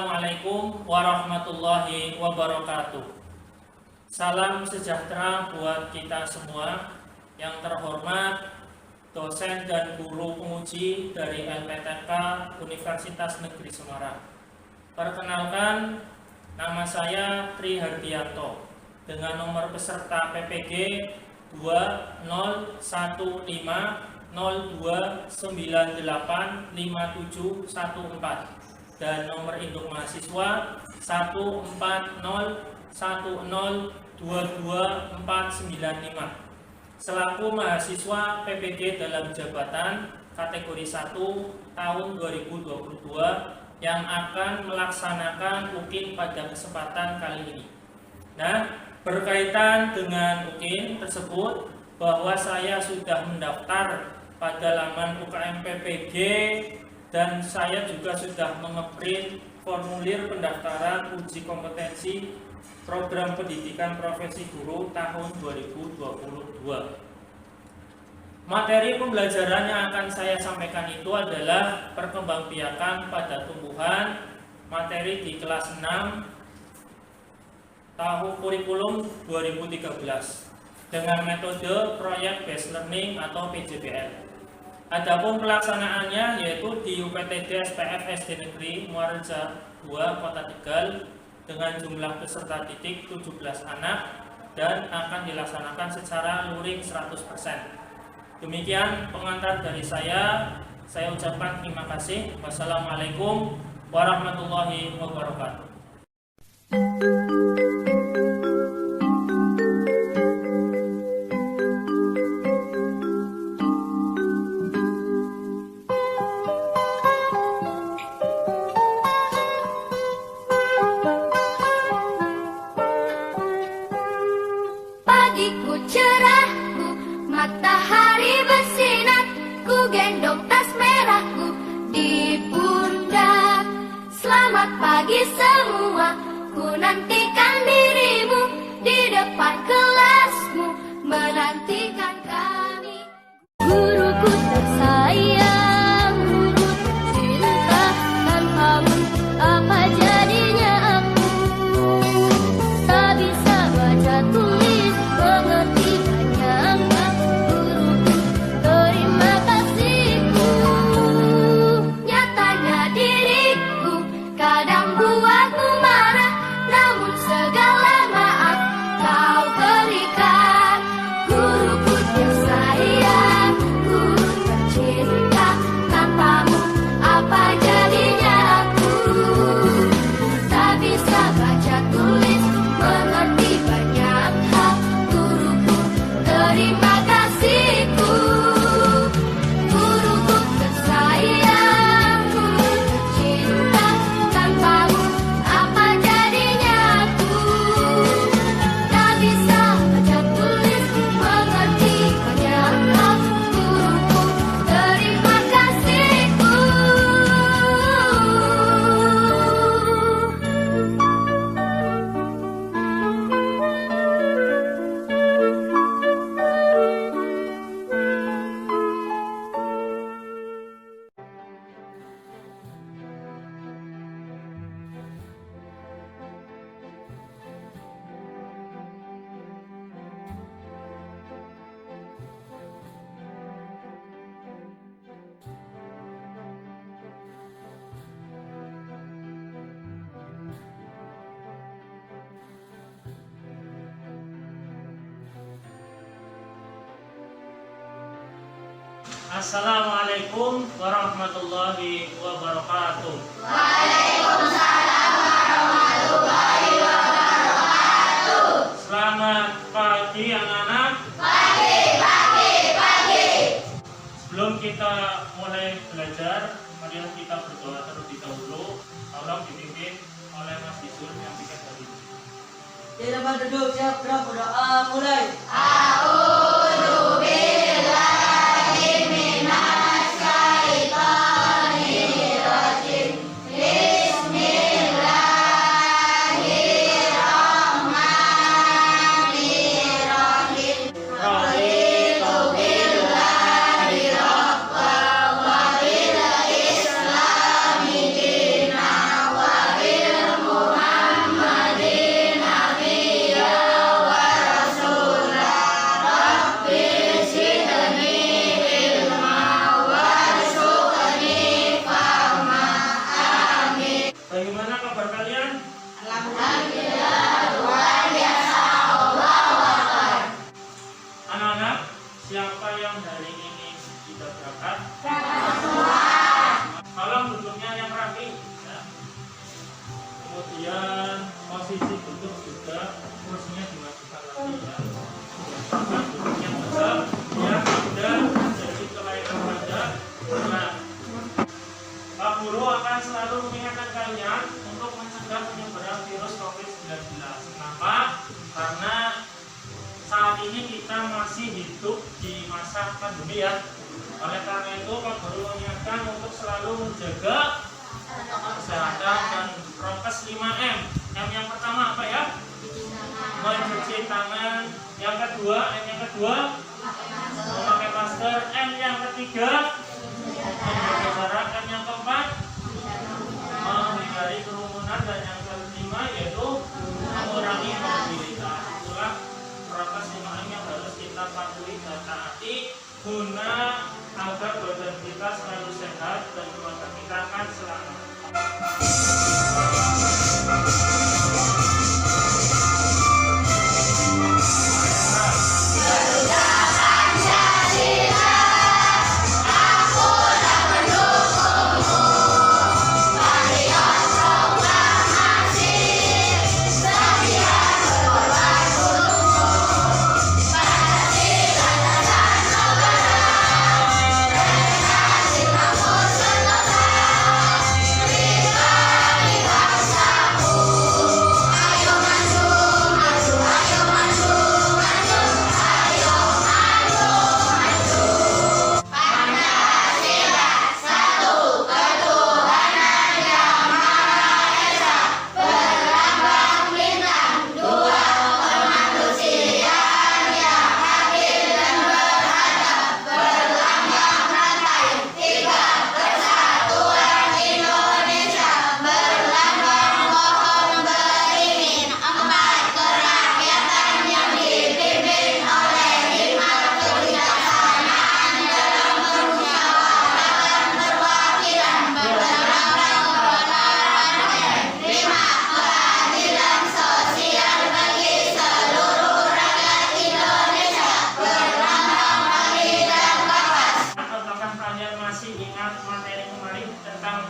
Assalamualaikum warahmatullahi wabarakatuh. Salam sejahtera buat kita semua. Yang terhormat dosen dan guru penguji dari LPTK Universitas Negeri Semarang. Perkenalkan, nama saya Tri Hardianto dengan nomor peserta PPG 2015985714 dan nomor induk mahasiswa 1401022495 selaku mahasiswa PPG dalam jabatan kategori 1 tahun 2022 yang akan melaksanakan UKIN pada kesempatan kali ini. Nah, berkaitan dengan UKIN tersebut, bahwa saya sudah mendaftar pada laman UKM PPG dan saya juga sudah mengeprint formulir pendaftaran uji kompetensi program pendidikan profesi guru tahun 2022. Materi pembelajaran yang akan saya sampaikan itu adalah perkembangbiakan pada tumbuhan, materi di kelas 6 tahun kurikulum 2013 dengan metode proyek based learning atau PJBL. Adapun pelaksanaannya yaitu di UPTD SPF SD Negeri Muarreja 2 Kota Tegal dengan jumlah peserta didik 17 anak dan akan dilaksanakan secara luring 100%. Demikian pengantar dari saya ucapkan terima kasih. Wassalamualaikum warahmatullahi wabarakatuh. Pagiku cerahku, matahari bersinar, ku gendong tas merahku di pundak. Selamat pagi semua, ku nantikan dirimu di depan kelasmu, menantikan kami. Guruku tersayang, guru tercinta, tanpamu apa jadinya aku? Tak bisa baca tulis, mengerti banyak hal. Guruku, terima kasihku. Nyatanya diriku kadang buatmu marah, namun segala maaf kau berikan. Guruku tersayang, guru tercinta, tanpamu apa jadinya aku? Tak bisa baca tulis, mengerti banyak hal. Guruku, terima kasihku. Guruku tersayang, guru tercinta, tanpamu apa jadinya aku? Tak bisa baca tulis, mengerti banyak hal. Guruku, terima kasihku. Assalamualaikum warahmatullahi wabarakatuh. Selamat pagi anak-anak. Sebelum kita mulai belajar, marilah kita berdoa terlebih dahulu. Tolong dipimpin oleh Mas Yusuf yang bikin tadi. Di tempat duduk, siap gerak berdoa, mulai. Wa bil Islami dina wa bil kabar kalian? Alhamdulillah luar biasa. Allahu Akbar. Anak-anak, siapa yang hari ini tidak berangkat? Tolong duduknya yang rapi. Ya. Kemudian posisi duduk juga kursinya dimajukan lagi ya. Duduknya tetap ya, tidak jadi kelainan pada. Nah, Pak Guru akan selalu mengingatkan kalian untuk mencegah penyebaran virus COVID-19. Kenapa? Karena saat ini kita masih hidup di masa pandemi ya. Oleh karena itu Pak Guru mengingatkan untuk selalu menjaga kesehatan dan prokes 5M. M yang pertama apa ya? Mencuci tangan. Yang kedua, memakai masker. M yang ketiga, menjaga jarak. M yang keempat, menghindari kerumunan. Dan yang kelima yaitu mengurangi mobilitas. Itulah prokes 5M yang harus kita patuhi dan taati guna agar badan kita selalu sehat dan keluarga kita akan selamat.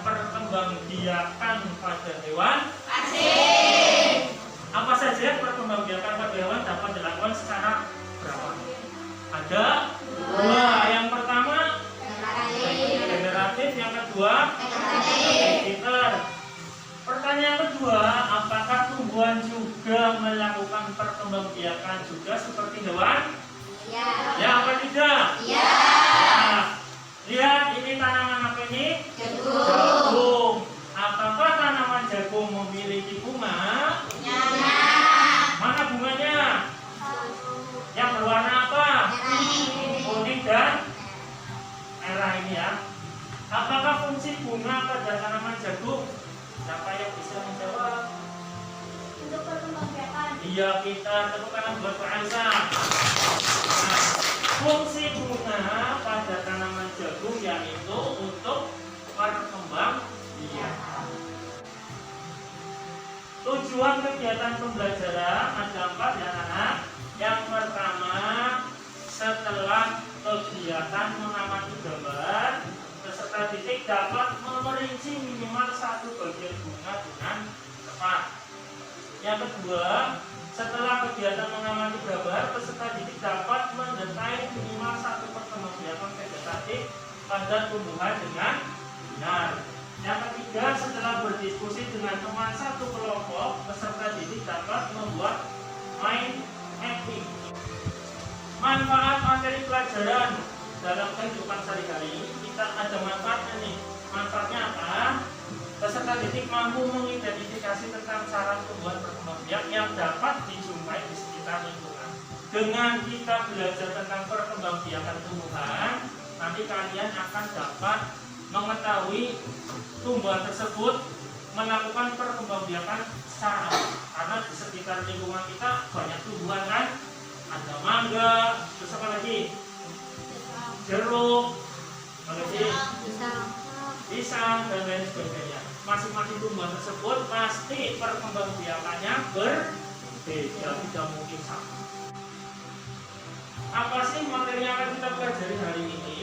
Perkembangbiakan pada hewan. Apa saja perkembangbiakan pada hewan dapat dilakukan secara berapa? Ada dua. Yang pertama generatif, yang kedua editor. Pertanyaan kedua, apakah tumbuhan juga melakukan perkembangbiakan juga seperti hewan? Ya apa tidak? Nah, lihat ini tanaman apa ini? Jagung. Apakah tanaman jagung memiliki bunga? Mana bunganya? Yang berwarna apa? Kuning dan merah ini ya. Apakah fungsi bunga pada tanaman jagung? Siapa yang bisa menjawab? Untuk perkembangbiakan. Iya, kita tepuk tangan buat Pak Aisyah. Nah, fungsi bunga pada tanaman jagung yaitu untuk perkembangbiakan. Tujuan kegiatan pembelajaran ada 4 ya anak. Yang pertama, setelah kegiatan mengamati gambar, peserta didik dapat memerinci minimal 1 bagian bunga dengan tepat. Yang kedua, setelah kegiatan mengamati gambar, peserta didik dapat mendesain minimal 1 perkembangbiakan vegetatif pada tumbuhan dengan benar. Yang ketiga, setelah berdiskusi dengan teman satu kelompok, peserta didik dapat membuat mind mapping. Manfaat materi pelajaran dalam kehidupan sehari-hari, kita ada manfaatnya nih. Manfaatnya apa? Peserta didik mampu mengidentifikasi tentang cara tumbuhan perkembangbiakan yang dapat dijumpai di sekitar lingkungan. Dengan kita belajar tentang perkembangbiakan tumbuhan, nanti kalian akan dapat mengetahui tumbuhan tersebut melakukan perkembangbiakan secara alami. Karena di sekitar lingkungan kita banyak tumbuhan kan, ada mangga, terus apa lagi? Jeruk, apa lagi? Pisang dan lain sebagainya. masing-masing tumbuhan tersebut pasti perkembangbiakannya berbeda, tidak mungkin sama. Apa sih materi yang akan kita pelajari hari ini?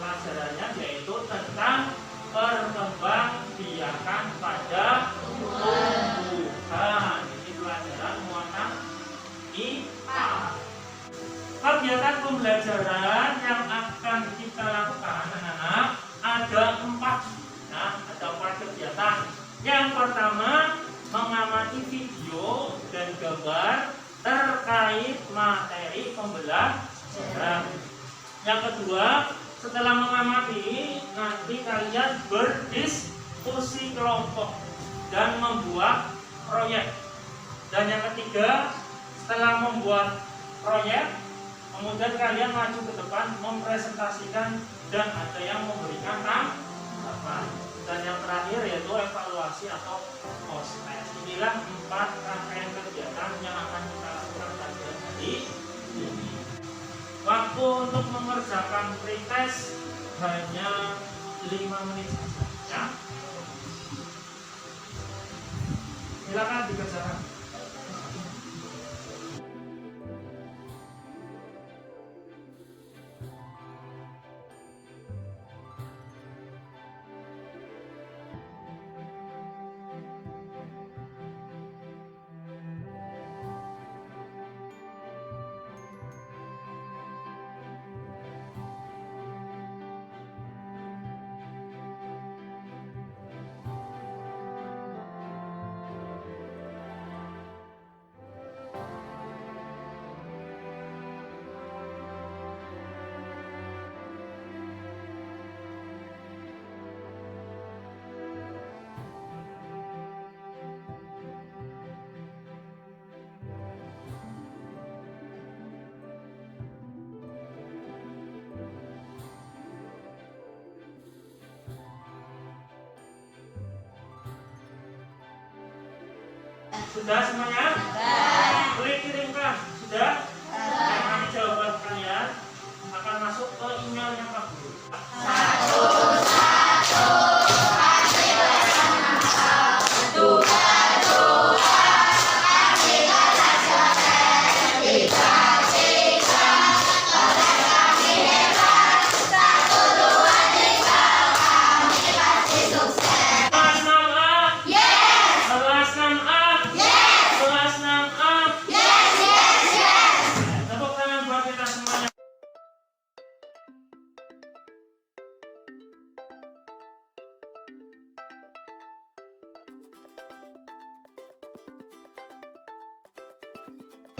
Pelajarannya yaitu tentang perkembangbiakan pada tumbuhan. Ini pelajaran muatan IPA. Kegiatan pembelajaran yang akan kita lakukan anak-anak ada 4. Nah, ada 4 kegiatan. Yang pertama, mengamati video dan gambar terkait materi pembelajaran. Yang kedua, setelah mengamati, nanti kalian berdiskusi kelompok dan membuat proyek. Dan yang ketiga, setelah membuat proyek, kemudian kalian maju ke depan mempresentasikan dan ada yang memberikan tanggapan. Dan yang terakhir yaitu evaluasi atau post-test. Inilah 4 rangkaian kegiatan yang akan kita lakukan pada hari ini. Waktu untuk mengerjakan pretest hanya 5 menit saja. Ya. Silakan dikerjakan. Sudah semuanya? Klik kirimkan. Sudah? Nanti jawaban kalian akan masuk ke emailnya Pak Guru.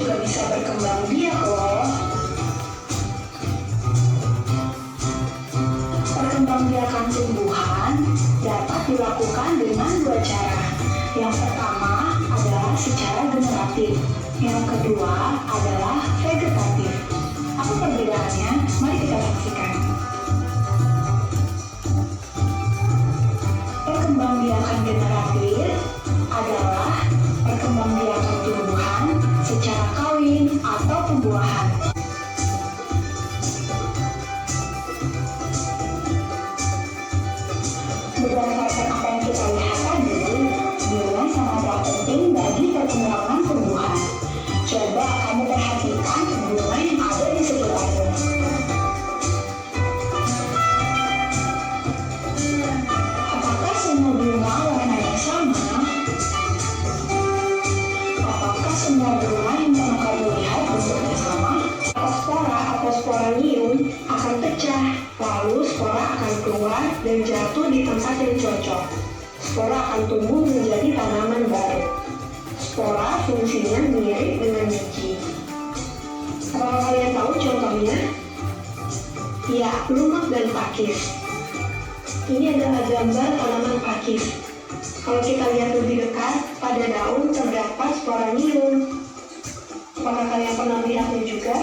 Juga bisa berkembang biak loh. Perkembangbiakan tumbuhan dapat dilakukan dengan 2 cara. Yang pertama adalah secara generatif. Yang kedua adalah vegetatif. Apa perbedaannya? Mari kita saksikan. Perkembangbiakan generatif adalah perkembangbiakan tumbuhan secara kawin atau pembuahan. Berdasarkan apa yang kita lihat tadi, nilai sangatlah penting bagi perkembangan tumbuhan. Coba kamu perhatikan bunga yang ada di sekitarmu. Apakah semua bunga warnanya sama? Apakah semua bunga yang pernah kamu lihat bentuknya sama? Spora atau sporanium akan pecah, lalu spora akan keluar dan jatuh di tempat yang cocok. Spora akan tumbuh menjadi tanaman baru. Spora fungsinya mirip dengan biji. Apakah kalian tahu contohnya? Ya, lumut dan pakis. Ini adalah gambar tanaman pakis. Kalau kita lihat lebih dekat, pada daun terdapat sporanium. Apakah kalian pernah melihatnya juga?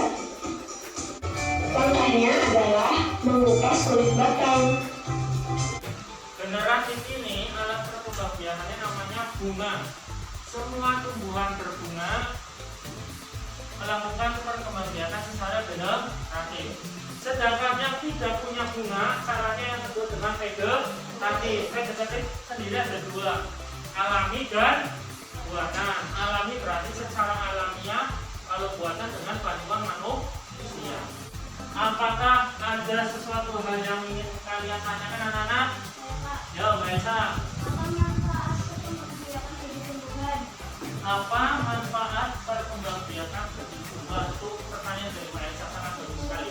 Langkahnya adalah mengupas kulit batang. Generatif ini alat perkembangbiakannya namanya bunga. Semua tumbuhan berbunga melakukan perkembangbiakan secara generatif. Sedangkan yang tidak punya bunga, caranya yang disebut dengan vegetatif. Vegetatif sendiri ada dua, alami dan buatan. Alami berarti secara alamiah, kalau buatan dengan bantuan manusia. Apakah ada sesuatu hal yang ingin kalian tanyakan anak-anak? Ya, Mbak Elsa. Apa manfaat perkembangbiakan bagi tumbuhan? Itu pertanyaan dari Mbak Elsa, sangat bagus sekali.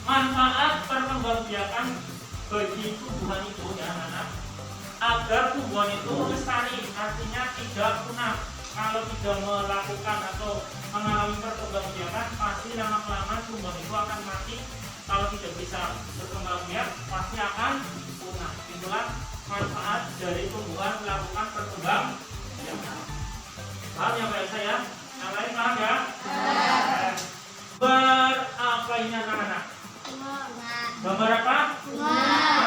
Manfaat perkembangbiakan bagi tumbuhan itu ya anak-anak, agar tumbuhan itu lestari, artinya tidak punah. Kalau tidak melakukan atau mengalami perkembangbiakan, pasti lama-kelamaan tumbuhan itu akan mati. Kalau tidak bisa berkembang biak, pasti akan punah. Itulah manfaat dari tumbuhan melakukan perkembangbiakan. Paham ya Mbak Elsa ya? Yang lain paham ya? Berapa ini anak-anak? Gambar apa?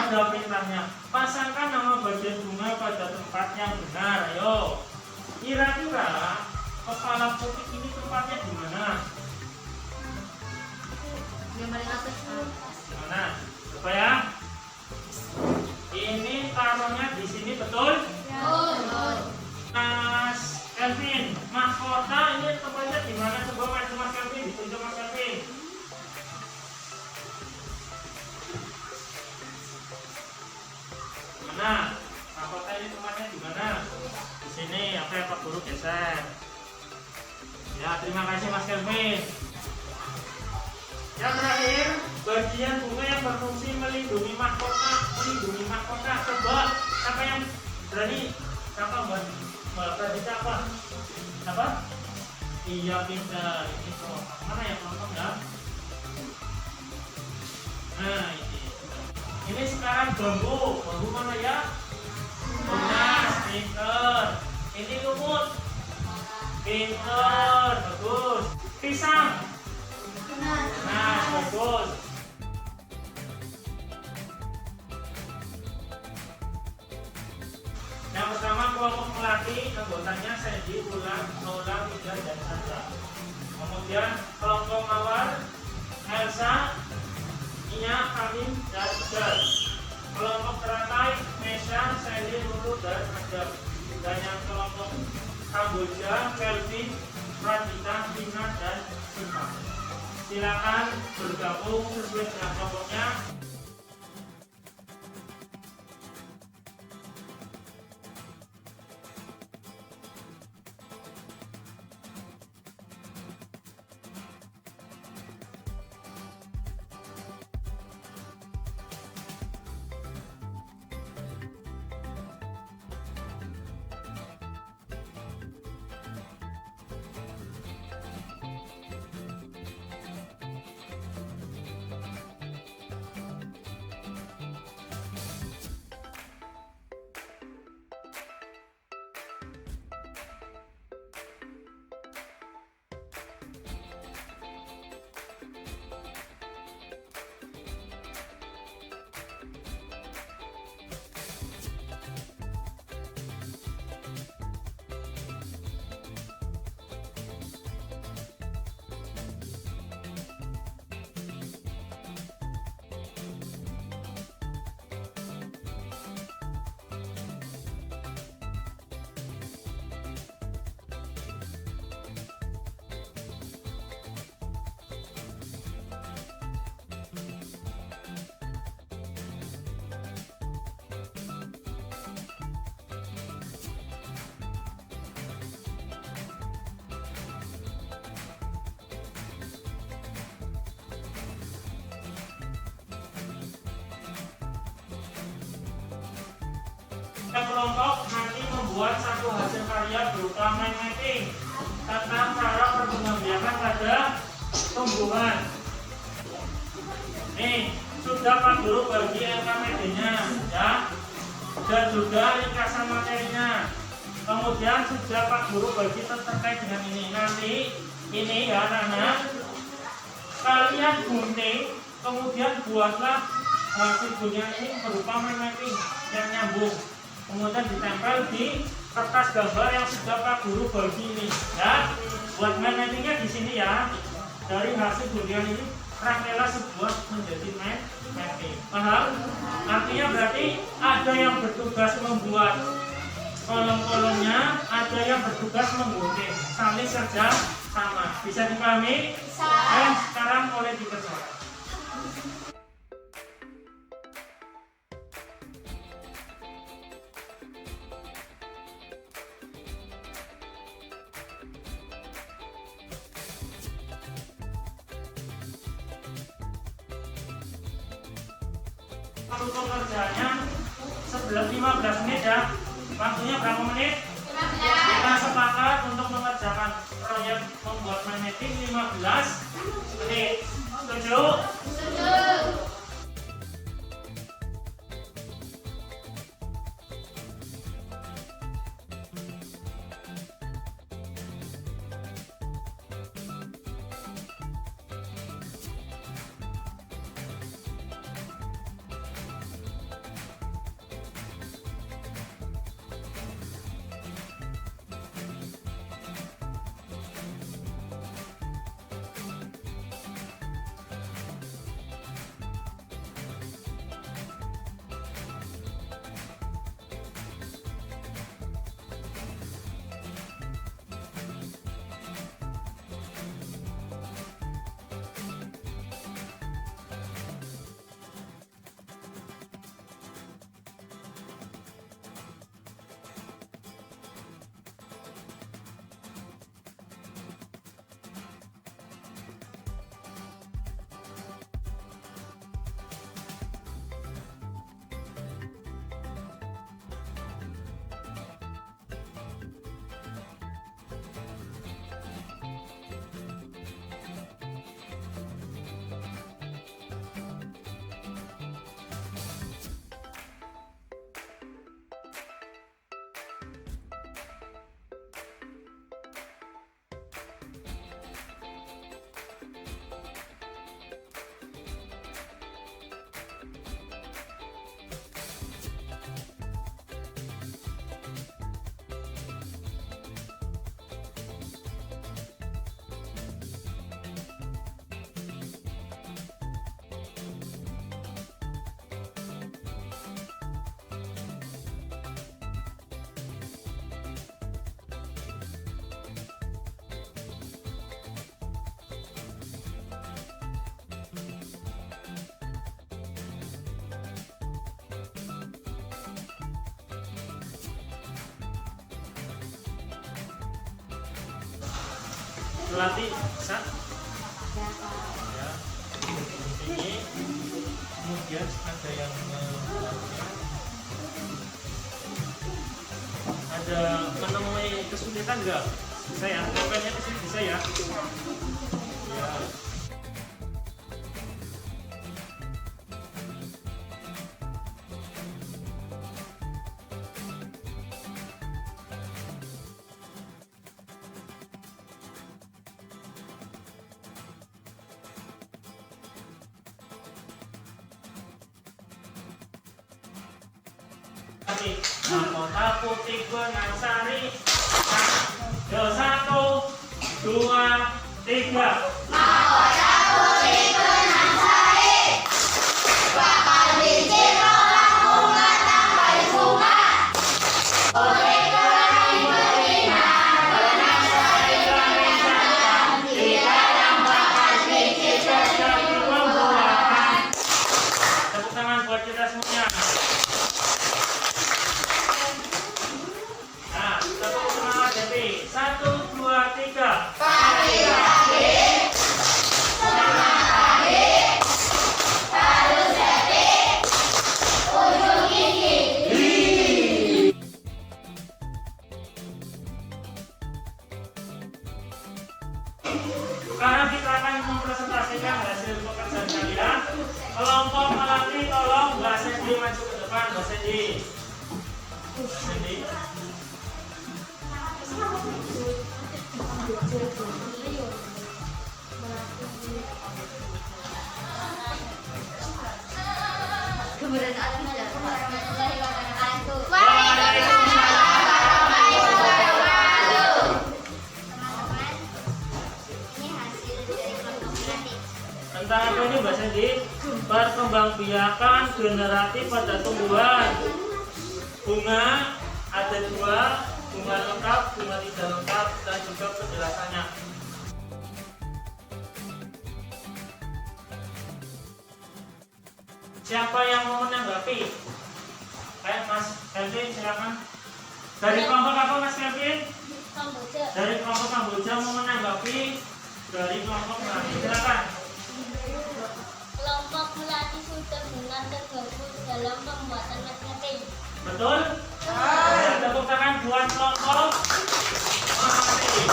Ada perintahnya. Pasangkan nama bagian bunga pada tempat yang benar. Ayo. Kira-kira kepala putih ini tempatnya di mana? Yang paling atas. Di mana? Coba ya. Ini taruhnya di sini betul? Mas Kelvin, mahkota ini tempatnya di mana? Coba Mas Kelvin, ditunjuk Mas Kelvin. Mana? Mahkota ini tempatnya di mana? Di sini. Apa yang Pak Guru geser? Ya, terima kasih Mas Kelvin. Yang terakhir, bagian bunga yang berfungsi melindungi mahkota. Melindungi mahkota. Coba siapa yang berani? Siapa Mbak? Berarti apa? Apa? Iya pintar. Ini kok. Mana yang nonton ya? Nah ini. Ini sekarang bambu. Bambu mana ya? Tunas. Pintar. Ini lumut. Pintar. Bagus. Pisang. Nah bagus. Yang pertama kelompok melatih, anggotanya Sandy, Ulan, Nola, Ida, dan Sandra. Kemudian kelompok mawar, Elsa, Nia, Kamin, dan Jar. Kelompok teratai, Mesha, Sandy, Lulu, dan Adam. Dan yang kelompok Kamboja, Kelvin, Pradita, Vina, dan Sinta. Silakan bergabung sesuai dengan kelompoknya. Kelompok nanti membuat satu hasil karya berupa mind mapping tentang cara perkembangbiakan pada tumbuhan. Nih, sudah Pak Guru bagi LKPD-nya ya, dan juga ringkasan materinya. Kemudian sudah Pak Guru bagi terkait dengan ini. Nanti ini ya anak-anak, kalian gunting, kemudian buatlah hasil guntingan ini berupa mind mapping yang nyambung. Kemudian ditempel di kertas gambar yang sudah Pak Guru bagi ini ya. Buat mind mappingnya di sini ya. Dari hasil guntingan ini rangkailah sebuah menjadi mapping. Paham? Artinya berarti ada yang bertugas membuat kolom-kolomnya, ada yang bertugas menggunting, saling kerja sama. Bisa dipahami? Ayo sekarang mulai dikerjakan. Waktu pengerjaannya 15 menit ya. Waktunya berapa menit? 15. Kita sepakat untuk mengerjakan proyek membuat magnetik 15 menit. Setuju? Setuju. Berarti bisa ya. Ini kemudian ada yang ada menemui kesulitan enggak? Bisa ya, pokoknya di sini bisa ya. Ya. Mahkota putih benang sari. 1, 2, 3. Mahkota putih benang sari. Bakal bikin orang bunga sampai bunga. Putih benang berlinar, benang sari berlinar. Tidak yang bakal bikin terjadi pembuahan. Tepuk tangan buat kita semuanya. Nah, tepuk semangat jadi 1, 2, 3. Kaki-kaki, setengah kaki, halus seti, ujung gigi. Sekarang kita akan mempresentasikan hasil pekerjaan kalian. Kelompok melatih tolong Mbak Sandy maju ke depan. Mbak Sandy. Sandy. Keberadaan tidak. Waalaikumsalam warahmatullahi wabarakatuh. Teman-teman, ini hasil dari kelompok melatih. Tentang jadi perkembangbiakan generatif pada tumbuhan. Bunga ada dua, bunga lengkap, bunga tidak lengkap, dan juga penjelasannya. Siapa yang mau menanggapi? Mas Kelvin, silakan. Dari kelompok apa Mas Kelvin? Kamboja. Dari kelompok Kamboja mau menanggapi dari kelompok Melati, silakan. Kelompok Melati sudah benar tergabung dalam pembuatan matematik. Betul? Ya, tepuk tangan buat kelompok Melati.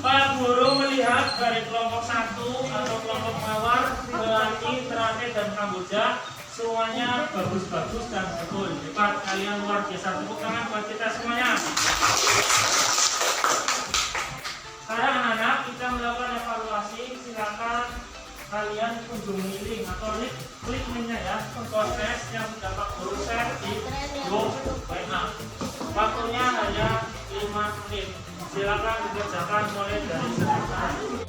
Pak Guru melihat dari kelompok 1 atau kelompok Mawar, Melati, Terakhir, dan Kamboja semuanya bagus-bagus dan betul. Hebat, kalian luar biasa. Tepuk tangan buat kita semuanya. Sekarang anak-anak kita melakukan evaluasi. Silakan kalian kunjungi link atau klik linknya ya, proses yang sudah Pak Guru share di grup WA. Waktunya hanya 5 menit. Silakan dikerjakan mulai dari sekarang.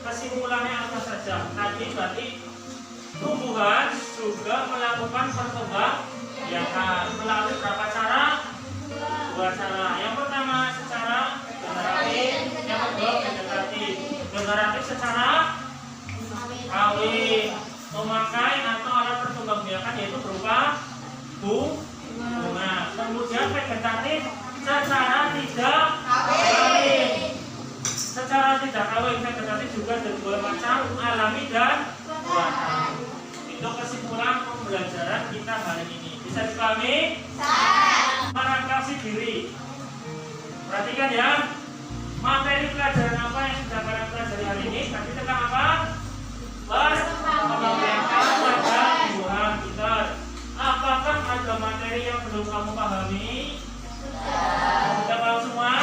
Kesimpulannya apa saja? Tadi berarti tumbuhan juga melakukan perkembangbiakan melalui berapa cara? Dua cara. Yang pertama secara generatif, yang kedua vegetatif. Generatif secara kawin, memakai atau alat perkembangbiakan yaitu berupa bunga. Kemudian vegetatif secara tidak kawin. Secara tidak kawin vegetatif juga ada dua macam, alami dan buatan. Itu kesimpulan pembelajaran kita hari ini. Bisa dipahami? Merangkasi diri. Perhatikan ya, materi pelajaran apa yang sudah kalian pelajari hari ini? Tadi tentang apa? Perkembangbiakan pada tumbuhan kita. Apakah ada materi yang belum kamu pahami? Sudah paham semua?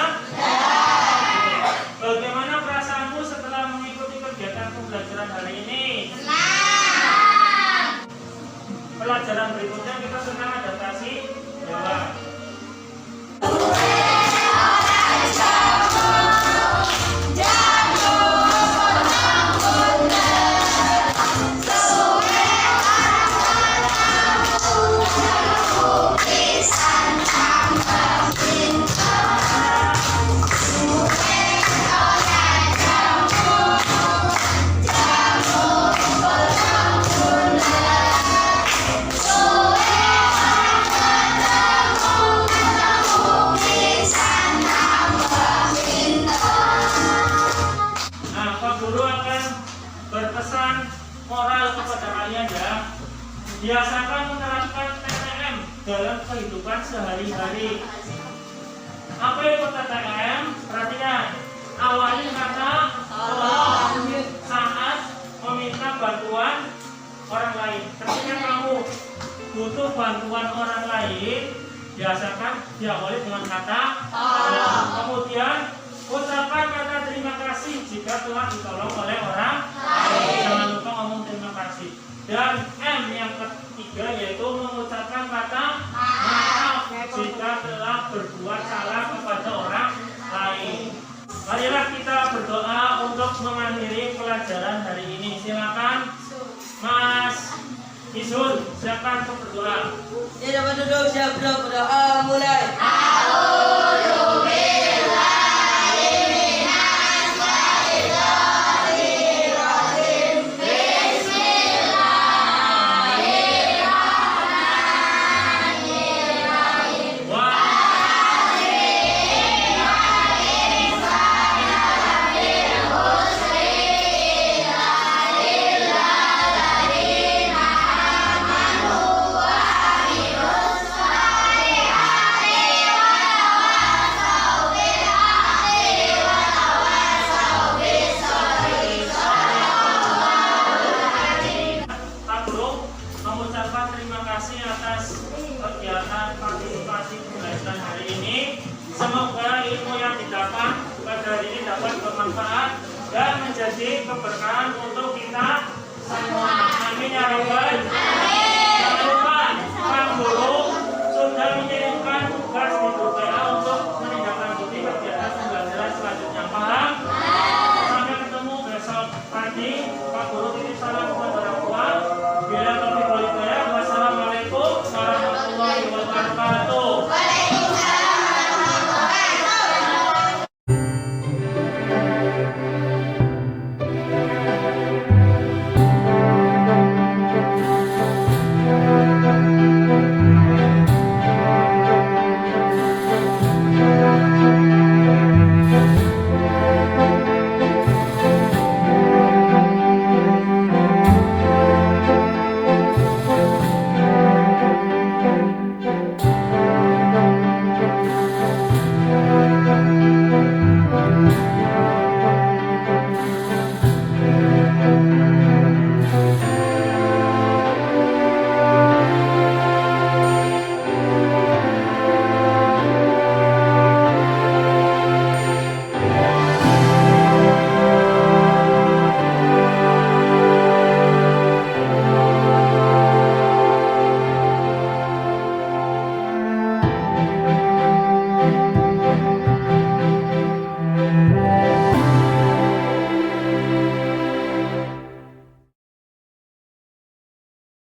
Bagaimana perasaanmu setelah mengikuti kegiatan pembelajaran hari ini? Senang. Pelajaran berikutnya kita tentang adaptasi hewan. Biasakan menerapkan TTM dalam kehidupan sehari-hari. Apa itu TTM? Perhatikan. Awali kata tolong saat meminta bantuan orang lain. Ketika kamu butuh bantuan orang lain, biasakan diawali dengan kata tolong. Kemudian ucapkan kata terima kasih jika telah ditolong oleh orang lain. Jangan lupa ngomong terima kasih. Dan M yang ketiga yaitu mengucapkan kata maaf jika telah berbuat salah kepada orang lain. Marilah kita berdoa untuk mengakhiri pelajaran hari ini. Silakan Mas Isul, silakan untuk berdoa. Ya, dapat duduk, siap berdoa, mulai. Bismillah. bermanfaat dan menjadi keberkahan untuk kita semua. Amin ya Rabbal. Jangan lupa Pak Guru sudah mengirim